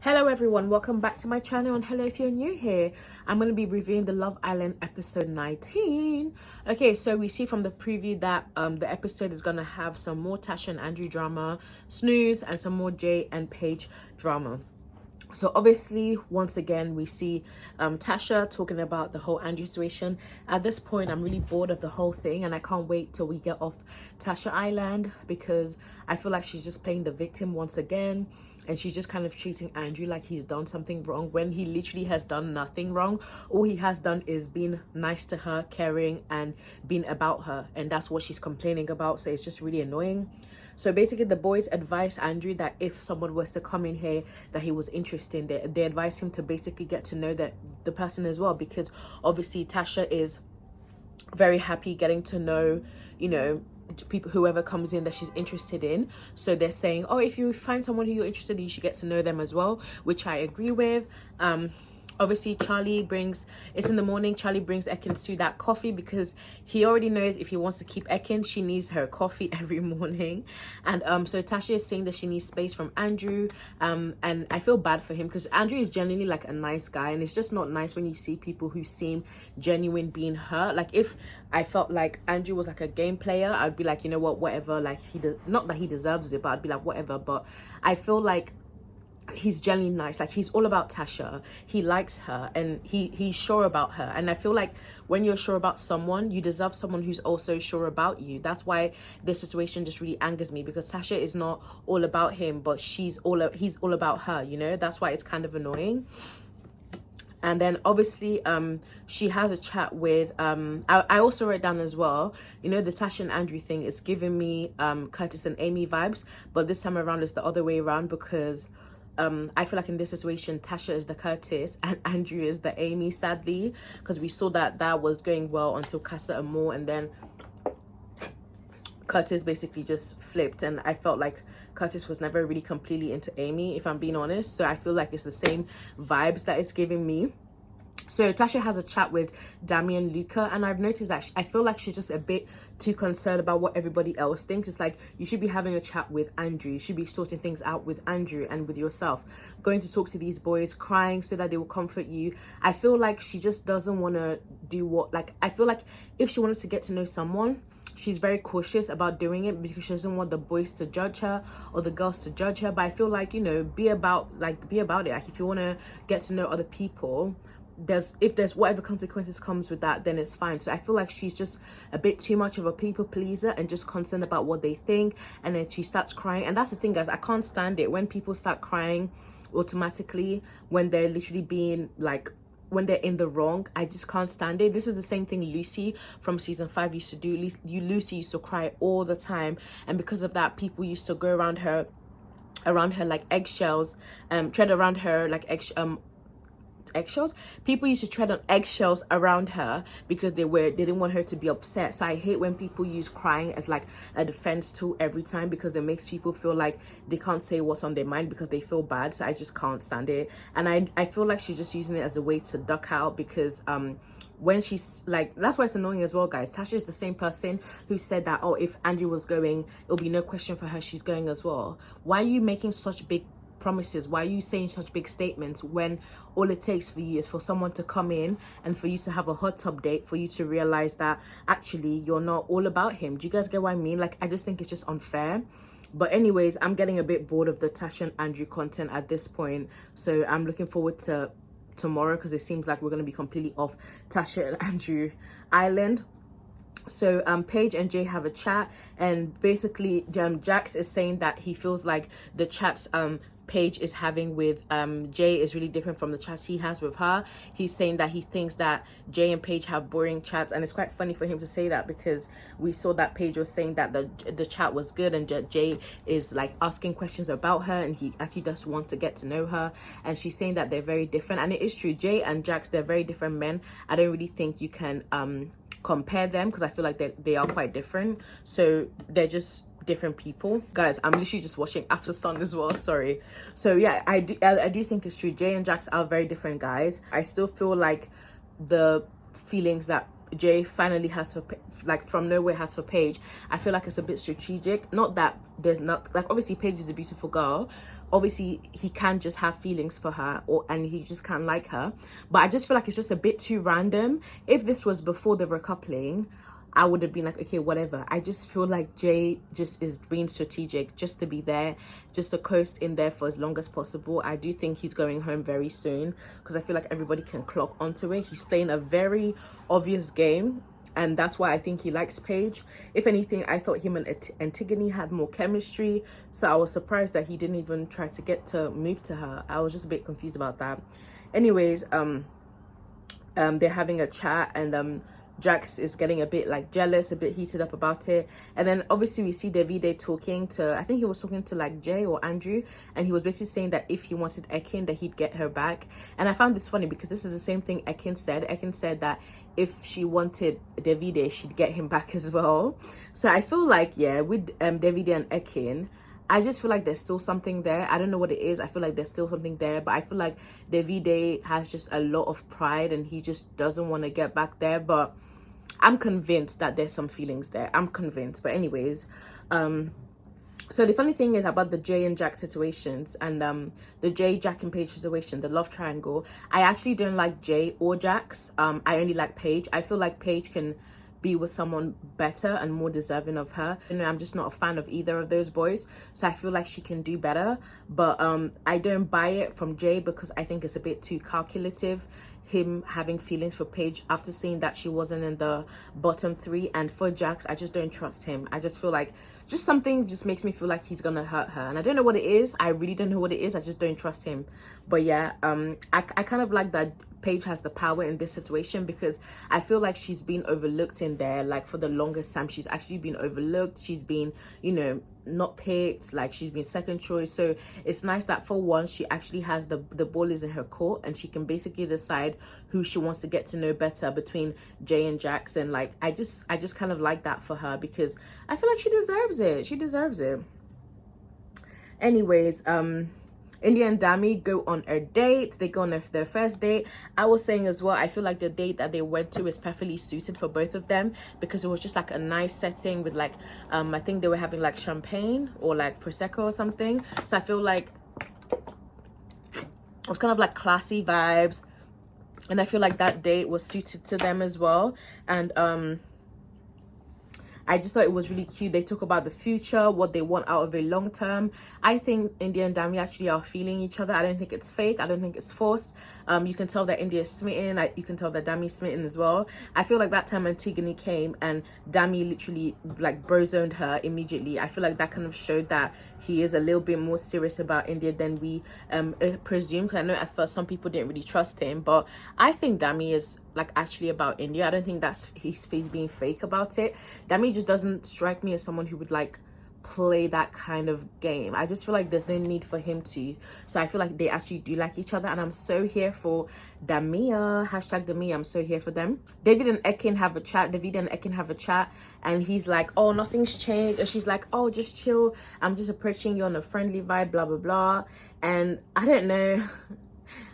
Hello everyone, welcome back to my channel, and hello if you're new here. I'm going to be reviewing the Love Island episode 19. Okay, so we see from the preview that the episode is going to have some more Tasha and Andrew drama, snooze, and some more Jay and Paige drama. So obviously, once again, we see Tasha talking about the whole Andrew situation. At this point, I'm really bored of the whole thing, and I can't wait till we get off Tasha Island, because I feel like she's just playing the victim once again, and she's just kind of treating Andrew like he's done something wrong when he literally has done nothing wrong. All he has done is been nice to her, caring, and been about her, and that's what she's complaining about. So it's just really annoying. So basically, the boys advise Andrew that if someone was to come in here that he was interested in, they advise him to basically get to know the person as well, because obviously Tasha is very happy getting to know, you know, people, whoever comes in that she's interested in. So they're saying, oh, if you find someone who you're interested in, you should get to know them as well, which I agree with. Obviously, it's in the morning, Charlie brings Ekin-Su that coffee, because he already knows if he wants to keep Ekin, she needs her coffee every morning. And so Tasha is saying that she needs space from Andrew, and I feel bad for him, because Andrew is genuinely like a nice guy, and it's just not nice when you see people who seem genuine being hurt. Like, if I felt like Andrew was like a game player, I'd be like, you know what, whatever, like, not that he deserves it, but I'd be like, whatever. But I feel like he's genuinely nice. Like, he's all about Tasha, he likes her, and he's sure about her. And I feel like when you're sure about someone, you deserve someone who's also sure about you. That's why this situation just really angers me, because Tasha is not all about him, but he's all about her, you know. That's why it's kind of annoying. And then obviously she has a chat with I also wrote down as well, you know, the Tasha and Andrew thing is giving me Curtis and Amy vibes, but this time around it's the other way around, because I feel like in this situation, Tasha is the Curtis and Andrew is the Amy, sadly, because we saw that was going well until Casa and more, and then Curtis basically just flipped, and I felt like Curtis was never really completely into Amy, if I'm being honest. So I feel like it's the same vibes that it's giving me. So Tasha has a chat with Dami and Luca, and I've noticed that I feel like she's just a bit too concerned about what everybody else thinks. It's like, you should be having a chat with Andrew, you should be sorting things out with Andrew and with yourself, going to talk to these boys, crying so that they will comfort you. I feel like she just doesn't want to do what, like, I feel like if she wanted to get to know someone, she's very cautious about doing it, because she doesn't want the boys to judge her or the girls to judge her. But I feel like, you know, be about it. Like, if you want to get to know other people, if there's whatever consequences comes with that, then it's fine. So I feel like she's just a bit too much of a people pleaser and just concerned about what they think, and then she starts crying. And that's the thing, guys, I can't stand it when people start crying automatically when they're literally being like, when they're in the wrong. I just can't stand it. This is the same thing Lucy from season 5 used to do. Lucy used to cry all the time, and because of that, people used to go around her like eggshells, tread around her like eggshells. People used to tread on eggshells around her because they didn't want her to be upset. So I hate when people use crying as like a defense tool every time, because it makes people feel like they can't say what's on their mind because they feel bad. So I just can't stand it, and I feel like she's just using it as a way to duck out, because when she's like, that's why it's annoying as well, guys. Tasha is the same person who said that, oh, if Andrew was going, it'll be no question for her, she's going as well. Why are you making such big promises? Why are you saying such big statements when all it takes for you is for someone to come in and for you to have a hot tub date, for you to realize that actually you're not all about him? Do you guys get what I mean? Like, I just think it's just unfair. But anyways, I'm getting a bit bored of the Tasha and Andrew content at this point, so I'm looking forward to tomorrow, because it seems like we're going to be completely off Tasha and Andrew Island. So Paige and Jay have a chat, and basically Jaques is saying that he feels like the chat Paige is having with Jay is really different from the chats he has with her. He's saying that he thinks that Jay and Paige have boring chats, and it's quite funny for him to say that, because we saw that Paige was saying that the chat was good, and Jay is like asking questions about her, and he actually does want to get to know her, and she's saying that they're very different. And it is true, Jay and Jaques, they're very different men. I don't really think you can compare them, because I feel like they are quite different. So they're just different people, guys. I'm literally just watching After Sun as well, sorry. So yeah, I do think it's true. Jay and Jaques are very different guys. I still feel like the feelings that Jay finally has for, like, from nowhere has for Paige, I feel like it's a bit strategic. Not that there's not, like, obviously Paige is a beautiful girl, obviously he can just have feelings for her, and he just can't like her, but I just feel like it's just a bit too random. If this was before the recoupling, I would have been like, okay, whatever. I just feel like Jay just is being strategic just to be there, just to coast in there for as long as possible. I do think he's going home very soon because I feel like everybody can clock onto it. He's playing a very obvious game, and that's why I think he likes Paige. If anything, I thought him and Antigone had more chemistry, so I was surprised that he didn't even try to get to move to her. I was just a bit confused about that. Anyways, they're having a chat, and Jaques is getting a bit like jealous, a bit heated up about it. And then obviously we see Davide talking to, I think he was talking to like Jay or Andrew, and he was basically saying that if he wanted Ekin, that he'd get her back. And I found this funny because this is the same thing Ekin said. Ekin said that if she wanted Davide, she'd get him back as well. So I feel like, yeah, with Davide and Ekin, I just feel like there's still something there. I don't know what it is. I feel like there's still something there, but I feel like Davide has just a lot of pride and he just doesn't want to get back there. But I'm convinced that there's some feelings there. I'm convinced. But anyways, so the funny thing is about the Jay and Jack situations, and the Jay, Jack and Paige situation, the love triangle, I actually don't like Jay or Jax. I only like Paige. I feel like Paige can be with someone better and more deserving of her. You know, I'm just not a fan of either of those boys, so I feel like she can do better. But I don't buy it from Jay because I think it's a bit too calculative, him having feelings for Paige after seeing that she wasn't in the bottom 3. And for Jax, I just don't trust him. I just feel like just something just makes me feel like he's gonna hurt her, and I don't know what it is. I really don't know what it is. I just don't trust him. But yeah, I kind of like that Paige has the power in this situation because I feel like she's been overlooked in there. Like for the longest time, she's actually been overlooked. She's been, you know, not picked, like she's been second choice. So it's nice that for once she actually has the ball is in her court, and she can basically decide who she wants to get to know better between Jay and Jax. And like I just kind of like that for her because I feel like she deserves it. She deserves it. Anyways, Indiyah and Dami go on a date. They go on their first date. I was saying as well, I feel like the date that they went to is perfectly suited for both of them because it was just like a nice setting with like, I think they were having like champagne or like Prosecco or something. So I feel like it was kind of like classy vibes. And I feel like that date was suited to them as well. And I just thought it was really cute. They talk about the future, what they want out of it long term. I think Indiyah and Dami actually are feeling each other. I don't think it's fake. I don't think it's forced. You can tell that Indiyah is smitten. You can tell that Dami is smitten as well. I feel like that time Antigone came and Dami literally like bro-zoned her immediately. I feel like that kind of showed that he is a little bit more serious about Indiyah than we presumed. I know at first some people didn't really trust him, but I think Dami is like actually about Indiyah. I don't think that's he's being fake about it. Dami just doesn't strike me as someone who would like play that kind of game. I just feel like there's no need for him to. So I feel like they actually do like each other, and I'm so here for Damia, hashtag Damia. I'm so here for them. Davide and Ekin have a chat, and he's like, oh, nothing's changed, and she's like, oh, just chill, I'm just approaching you on a friendly vibe, blah blah blah. And I don't know.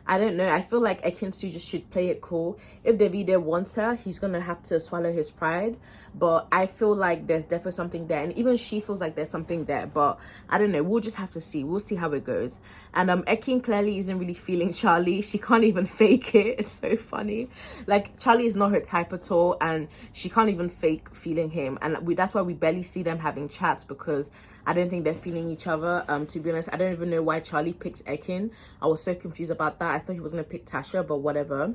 I feel like Ekin-Su just should play it cool. If Davide wants her, he's gonna have to swallow his pride. But I feel like there's definitely something there, and even she feels like there's something there. But I don't know. We'll just have to see. We'll see how it goes. And Ekin clearly isn't really feeling Charlie. She can't even fake it. It's so funny. Like Charlie is not her type at all, and she can't even fake feeling him. And that's why we barely see them having chats, because I don't think they're feeling each other. To be honest, I don't even know why Charlie picked Ekin. I was so confused about that. I thought he was gonna pick Tasha, but whatever.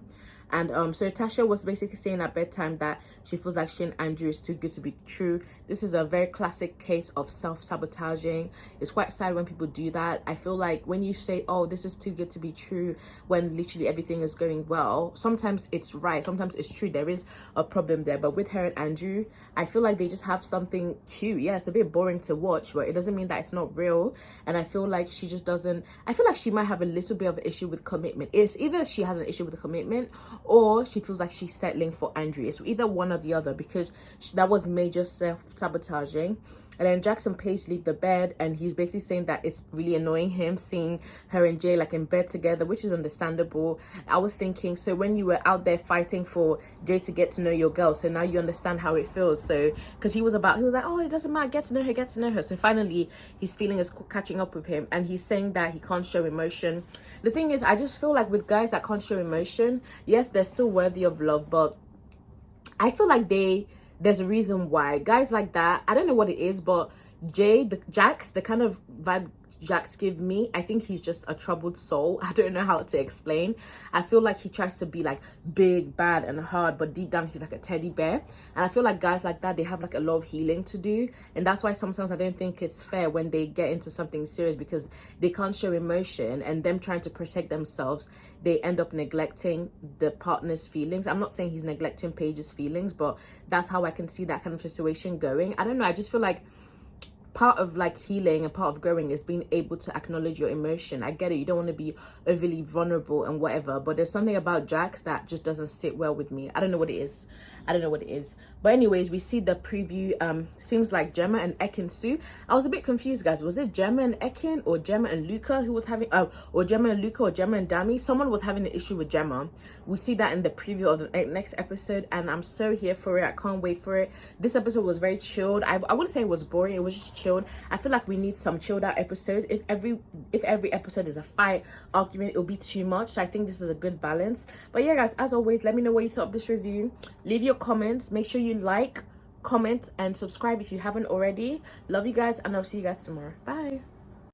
And so Tasha was basically saying at bedtime that she feels like she and Andrew is too good to be true. This is a very classic case of self-sabotaging. It's quite sad when people do that. I feel like when you say, oh, this is too good to be true, when literally everything is going well, sometimes it's right, sometimes it's true, there is a problem there. But with her and Andrew, I feel like they just have something cute. Yeah, it's a bit boring to watch, but it doesn't mean that it's not real. And I feel like she just doesn't, I feel like she might have a little bit of an issue with commitment. It's either she has an issue with the commitment, or she feels like she's settling for Andrew. It's either one or the other, because that was major self-sabotaging. And then Jaques and Paige leave the bed, and he's basically saying that it's really annoying him seeing her and Jay like in bed together, which is understandable. I was thinking, so when you were out there fighting for Jay to get to know your girl, so now you understand how it feels. So because he was like, oh, it doesn't matter, get to know her. So finally his feeling is catching up with him, and he's saying that he can't show emotion. The thing is, I just feel like with guys that can't show emotion, yes, they're still worthy of love, but I feel like there's a reason why guys like that, I don't know what it is, but Jaques, the kind of vibe Jaques give me, I think he's just a troubled soul. I don't know how to explain. I feel like he tries to be like big, bad and hard, but deep down he's like a teddy bear. And I feel like guys like that, they have like a lot of healing to do, and that's why sometimes I don't think it's fair when they get into something serious, because they can't show emotion, and them trying to protect themselves, they end up neglecting the partner's feelings. I'm not saying he's neglecting Paige's feelings, but that's how I can see that kind of situation going. I don't know, I just feel like part of like healing and part of growing is being able to acknowledge your emotion. I get it, you don't want to be overly vulnerable and whatever, but there's something about Jaques that just doesn't sit well with me. I don't know what it is. But anyways, we see the preview. Seems like Gemma and Ekin-Su. I was a bit confused, guys. Was it Gemma and Ekin, or Gemma and Luca who was having or Gemma and Luca, or Gemma and Dami? Someone was having an issue with Gemma. We see that in the preview of the next episode, and I'm so here for it. I can't wait for it. This episode was very chilled. I wouldn't say it was boring, it was just chilled. I feel like we need some chilled out episodes. If every episode is a fight, argument, it'll be too much. So I think this is a good balance. But yeah, guys, as always, let me know what you thought of this review. Leave your comments. Make sure you like, comment, and subscribe if you haven't already. Love you guys, and I'll see you guys tomorrow. Bye.